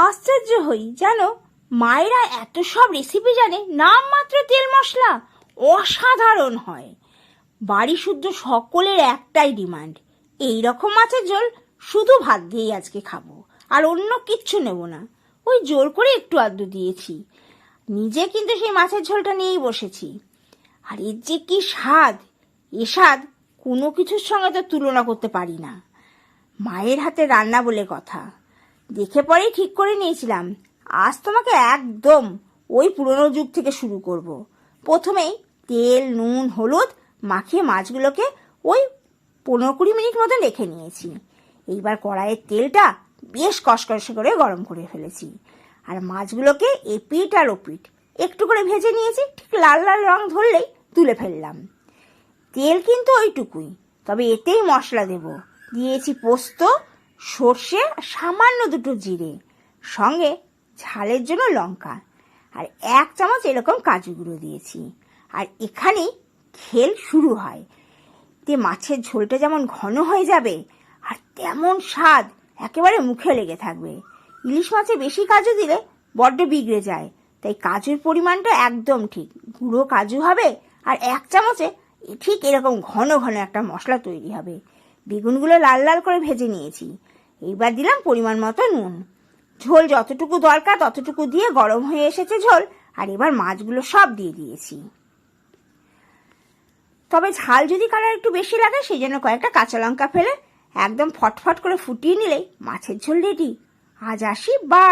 আশ্চর্য হই জানো, মায়েরা এত সব রেসিপি জানে, নামমাত্র তেল মশলা অসাধারণ হয়। বাড়ি শুদ্ধ সকলের একটাই ডিমান্ড, এই রকম মাছের ঝোল শুধু ভাত দিয়েই আজকে খাবো, আর অন্য কিচ্ছু নেব না। ওই জোর করে একটু আধটু দিয়েছি, নিজে কিন্তু সেই মাছের ঝোলটা নিয়েই বসেছি। আর এর যে কি স্বাদ, এ স্বাদ কোনো কিছুর সঙ্গে তো তুলনা করতে পারি না। মায়ের হাতে রান্না বলে কথা, দেখে পরেই ঠিক করে নিয়েছিলাম আজ তোমাকে একদম ওই পুরনো যুগ থেকে শুরু করব। প্রথমেই তেল, নুন, হলুদ মাখিয়ে মাছগুলোকে ওই 15-20 মিনিট মতো রেখে নিয়েছি। এইবার কড়াইয়ের তেলটা বেশ কষকষে করে গরম করে ফেলেছি, আর মাছগুলোকে এপিট আর ওপিট একটু করে ভেজে নিয়েছি। ঠিক লাল লাল রং ধরলেই তুলে ফেললাম। তেল কিন্তু ওইটুকুই, তবে এতেই মশলা দেব। দিয়েছি পোস্ত, সর্ষে, সামান্য দুটো জিরে, সঙ্গে ঝালের জন্য লঙ্কা, আর 1 চামচ এরকম কাজু গুঁড়ো দিয়েছি। আর এখানেই খেল শুরু হয়। তে মাছের ঝোলটা যেমন ঘন হয়ে যাবে, আর তেমন স্বাদ একেবারে মুখে লেগে থাকবে। ইলিশ মাছে বেশি কাজু দিলে বড্ড বিগড়ে যায়, তাই কাজুর পরিমাণটা একদম ঠিক। গুঁড়ো কাজু হবে, আর 1 চামচে ঠিক এরকম ঘন ঘন একটা মশলা তৈরি হবে। বেগুনগুলো লাল লাল করে ভেজে নিয়েছি। এইবার দিলাম পরিমাণ মতো নুন। ঝোল যতটুকু দরকার ততটুকু দিয়ে গরম হয়ে এসেছে ঝোল, আর এবার মাছগুলো সব দিয়ে দিয়েছি। তবে ঝাল যদি কারোর একটু বেশি লাগে, সেই জন্য কয়েকটা কাঁচা লঙ্কা ফেলে একদম ফটফট করে ফুটিয়ে নিলেই মাছের ঝোল রেডি। আজ আসি, বা